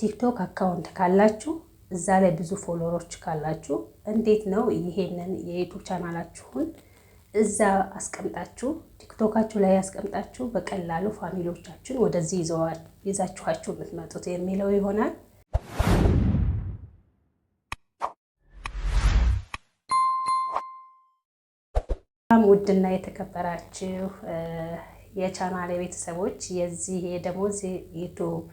ቲክቶክ አካውንት ካላችሁ እዛ ላይ ብዙ ፎሎወሮች ካላችሁ እንዴት ነው ይሄንን የዩቲዩብ ቻናላችሁን እዛ አስቀምጣችሁ ቲክቶካችሁ ላይ አስቀምጣችሁ በቀላሉ ፋሚሊዎቻችሁን ወደዚህ ይዛችኋችሁ የምትመጡት የሚለው ይሆናል። ውድና የተከበራችሁ የቻናሌ ቤተሰቦች የዚህ የደሞዝ ዩቲዩብ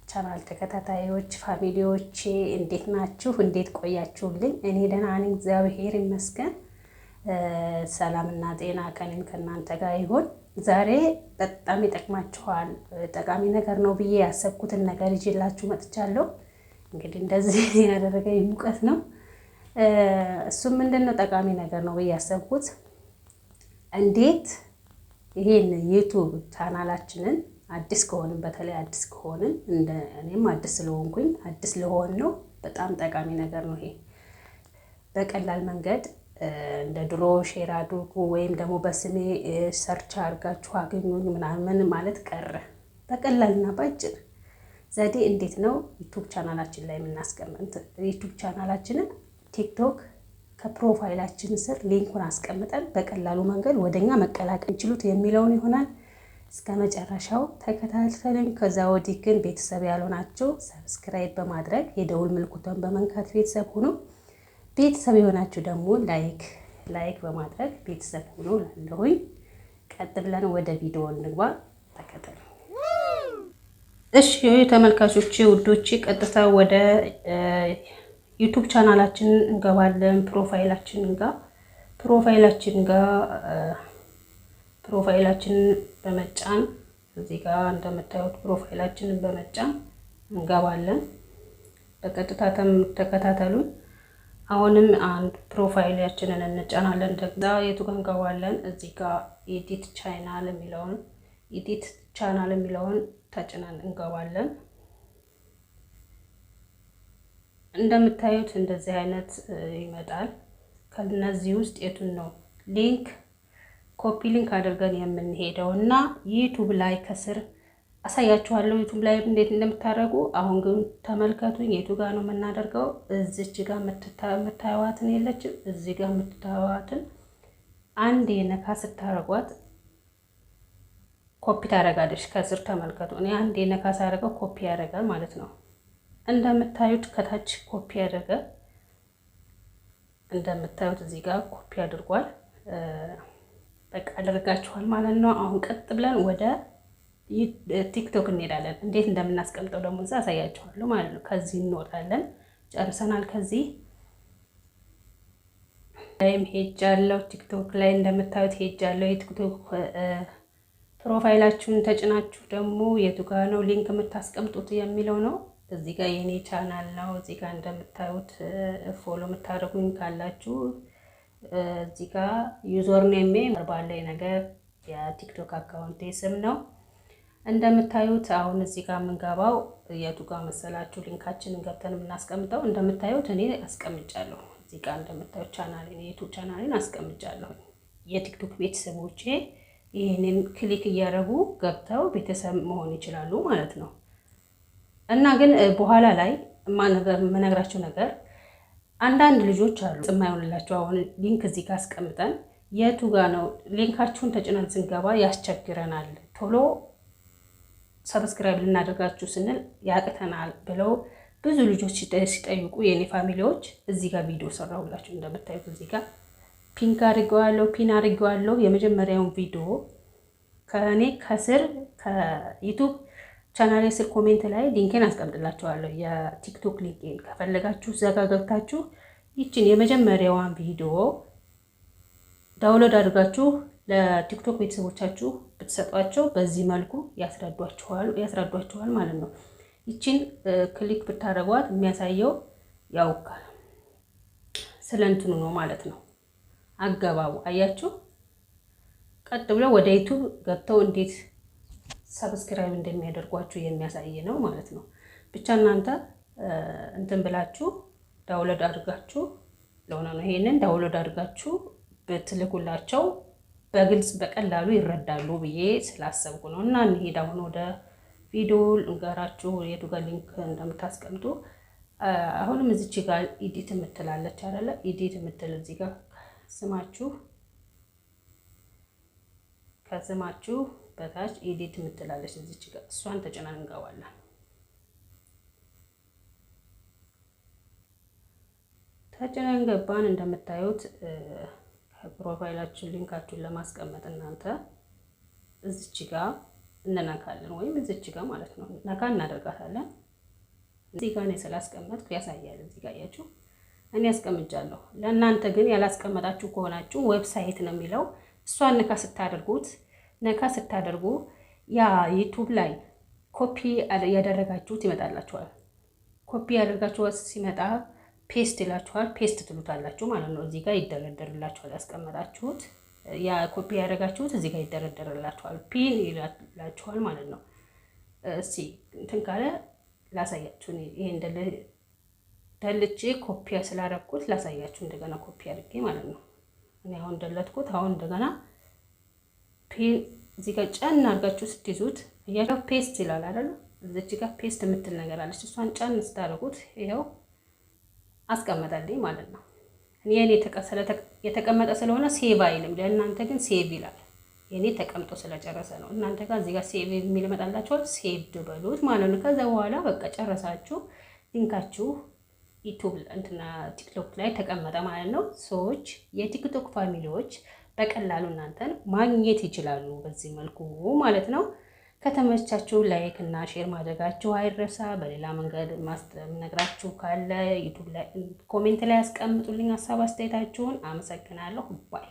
ቻናል ተከታታዮች ፋሚሊዎቼ እንዴት ናችሁ? እንዴት ቆያችሁልኝ? እኔ ደህና ነኝ፣ እግዚአብሔር ይመስገን። ሰላምና ጤና ከኔም ከእናንተ ጋር ይሁን። ዛሬ በጣም ይጠቅማችኋል፣ ጠቃሚ ነገር ነው ብዬ ያሰብኩትን ነገር ይዤላችሁ መጥቻለሁ። እንግዲህ እንደዚህ ያደረገኝ ሙቀት ነው። እሱም ምንድነው ጠቃሚ ነገር ነው ብዬ ያሰብኩት እንዴት ይሄን ዩቲዩብ ቻናላችንን አዲስ ከሆንን በተለይ አዲስ ከሆንን እኔም አዲስ ስለሆንኩኝ አዲስ ለሆን ነው በጣም ጠቃሚ ነገር ነው። ይሄ በቀላል መንገድ እንደ ድሮ ሼር አድርጉ ወይም ደግሞ በስሜ ሰርች አድርጋችሁ አገኙኝ ምናምን ማለት ቀረ። በቀላልና ባጭር ዘዴ እንዴት ነው ዩቲዩብ ቻናላችን ላይ የምናስቀምጥ? ዩቲዩብ ቻናላችንን ቲክቶክ ከፕሮፋይላችን ስር ሊንኩን አስቀምጠን በቀላሉ መንገድ ወደኛ መቀላቀል እንችሉት የሚለውን ይሆናል። እስከ መጨረሻው ተከታተሉኝ። ከዛ ወዲህ ግን ቤተሰብ ያልሆናችሁ ሰብስክራይብ በማድረግ የደውል ምልክቱን በመንካት ቤተሰብ ሁኑ። ቤተሰብ የሆናችሁ ደግሞ ላይክ በማድረግ ቤተሰብ ሁኑ እላለሁኝ። ቀጥ ብለን ወደ ቪዲዮ እንግባ፣ ተከተሉ። እሺ ተመልካቾቼ ውዶቼ፣ ቀጥታ ወደ ዩቲዩብ ቻናላችን እንገባለን። ፕሮፋይላችንን በመጫን እዚህ ጋር እንደምታዩት ፕሮፋይላችንን በመጫን እንገባለን። በቀጥታ ተከታተሉን። አሁንም አንድ ፕሮፋይላችንን እንጫናለን። ደግሞ የቱ ጋር እንገባለን? እዚህ ጋር ኤዲት ቻናል የሚለውን ተጭነን እንገባለን። እንደምታዩት እንደዚህ አይነት ይመጣል። ከነዚህ ውስጥ የቱን ነው ኮፒ ሊንክ አድርገን የምንሄደው እና ዩቲዩብ ላይ ከስር አሳያችኋለሁ ዩቲዩብ ላይ እንዴት እንደምታደርጉ። አሁን ግን ተመልከቱኝ። የቱ ጋር ነው የምናደርገው? እዚች ጋር የምታዩዋትን የለችም? እዚህ ጋር የምታዩዋትን አንድ የነካ ስታረጓት ኮፒ ታደርጋለች ከስር። ተመልከቱ። እኔ አንድ የነካ ሳደርገው ኮፒ ያደርጋል ማለት ነው። እንደምታዩት ከታች ኮፒ ያደረገ እንደምታዩት እዚህ ጋር ኮፒ አድርጓል። በቃ አድርጋችኋል ማለት ነው። አሁን ቀጥ ብለን ወደ ቲክቶክ እንሄዳለን። እንዴት እንደምናስቀምጠው ደግሞ እዛ አሳያችኋለሁ ማለት ነው። ከዚህ እንወጣለን። ጨርሰናል። ከዚህ ላይም ሄጃለሁ። ቲክቶክ ላይ እንደምታዩት ሄጃለሁ። የቲክቶክ ፕሮፋይላችሁን ተጭናችሁ ደግሞ የቱ ጋር ነው ሊንክ የምታስቀምጡት የሚለው ነው። እዚህ ጋር የኔ ቻናል ነው። እዚህ ጋር እንደምታዩት ፎሎ የምታደርጉኝ ካላችሁ እዚህ ጋር ዩዘር ኔም ባለው ነገር የቲክቶክ አካውንት ስም ነው። እንደምታዩት አሁን እዚህ ጋር የምንገባው የቱ ጋር መሰላችሁ? ሊንካችንን ገብተን የምናስቀምጠው እንደምታዩት እኔ አስቀምጫለሁ። እዚህ ጋር እንደምታዩት የዩቲዩብ ቻናሌን አስቀምጫለሁ። የቲክቶክ ቤተሰቦቼ ይህንን ክሊክ እያደረጉ ገብተው ቤተሰብ መሆን ይችላሉ ማለት ነው። እና ግን በኋላ ላይ የምነግራቸው ነገር አንዳንድ ልጆች አሉ የማይሆንላቸው። አሁን ሊንክ እዚህ ጋር አስቀምጠን የቱ ጋር ነው ሊንካችሁን ተጭነን ስንገባ ያስቸግረናል፣ ቶሎ ሰብስክራይብ ልናደርጋችሁ ስንል ያቅተናል ብለው ብዙ ልጆች ሲጠይቁ የኔ ፋሚሊዎች እዚህ ጋር ቪዲዮ ሰራሁላችሁ። እንደምታዩት እዚህ ጋር ፒን አድርጌዋለሁ። የመጀመሪያውን ቪዲዮ ከእኔ ከስር ከዩቲዩብ ቻናሌ ስር ኮሜንት ላይ ሊንኬን አስቀምጥላችኋለሁ። የቲክቶክ ሊንኬን ከፈለጋችሁ ዘጋ ገብታችሁ ይችን የመጀመሪያዋን ቪዲዮ ዳውንሎድ ለቲክቶክ ቤተሰቦቻችሁ ብትሰጧቸው በዚህ መልኩ ያስረዷችኋል ማለት ነው። ይችን ክሊክ ብታደርጓት የሚያሳየው ያው ስለ እንትኑ ነው ማለት ነው። አገባቡ አያችሁ። ቀጥ ብለው ወደ ዩቲዩብ ገብተው እንዴት ሰብስክራይብ እንደሚያደርጓችሁ የሚያሳይ ነው ማለት ነው። ብቻ እናንተ እንትን ብላችሁ ዳውንሎድ አድርጋችሁ ለሆነ ነው ይሄንን ዳውንሎድ አድርጋችሁ በትልኩላቸው በግልጽ በቀላሉ ይረዳሉ ብዬ ስላሰብኩ ነው። እና እንሄድ አሁን ወደ ቪዲዮ ልንገራችሁ የቱ ጋር ሊንክ እንደምታስቀምጡ። አሁንም እዚች ጋር ኢዲት የምትላለች አይደለ? ኢዲት የምትል እዚህ ጋር ስማችሁ ከስማችሁ በታች ኢዲት የምትላለች እዚች ጋር እሷን ተጭነን እንገባለን። ተጭነን ገባን። እንደምታዩት ፕሮፋይላችን ሊንካችሁን ለማስቀመጥ እናንተ እዚች ጋር እንነካለን፣ ወይም እዚች ጋር ማለት ነው ነካ እናደርጋታለን። እዚህ ጋር ነው ስላስቀመጥኩ ያሳያል። እዚህ ጋር ያያችሁ እኔ ያስቀምጫለሁ። ለእናንተ ግን ያላስቀመጣችሁ ከሆናችሁ ዌብሳይት ነው የሚለው እሷን ነካ ስታደርጉ ያ ዩቲዩብ ላይ ኮፒ ያደረጋችሁት ይመጣላችኋል። ኮፒ ያደርጋችሁት ሲመጣ ፔስት ይላችኋል። ፔስት ትሉታላችሁ ማለት ነው። እዚህ ጋር ይደረደርላችኋል። ያስቀመጣችሁት ያ ኮፒ ያደረጋችሁት እዚህ ጋር ይደረደርላችኋል። ፒን ይላችኋል ማለት ነው። እስቲ እንትን ካለ ላሳያችሁ። ይሄ ደልቼ ኮፒ ስላደረኩት ላሳያችሁ። እንደገና ኮፒ አድርጌ ማለት ነው። እኔ አሁን ደለትኩት። አሁን እንደገና ፒን እዚህ ጋር ጫን አድርጋችሁ ስትይዙት ያለው ፔስት ይላል አይደል? እዚህ ጋር ፔስት የምትል ነገር አለች። እሷን ጫን ስታደርጉት ይሄው አስቀመጠልኝ ማለት ነው። የኔ የተቀመጠ ስለሆነ ሴቭ አይልም። ለእናንተ ግን ሴቭ ይላል። የኔ ተቀምጦ ስለጨረሰ ነው። እናንተ ጋር እዚህ ጋር ሴቭ የሚል መጣላችኋል። ሴቭ በሉት ማለት ነው። ከዛ በኋላ በቃ ጨረሳችሁ። ሊንካችሁ ዩቲዩብ እንትና ቲክቶክ ላይ ተቀመጠ ማለት ነው። ሰዎች የቲክቶክ ፋሚሊዎች በቀላሉ እናንተን ማግኘት ይችላሉ በዚህ መልኩ ማለት ነው። ከተመቻችሁ ላይክ እና ሼር ማድረጋችሁ አይረሳ። በሌላ መንገድ ማስተምነግራችሁ ካለ ዩቲዩብ ላይ ኮሜንት ላይ ያስቀምጡልኝ ሀሳብ አስተያየታችሁን። አመሰግናለሁ ባይ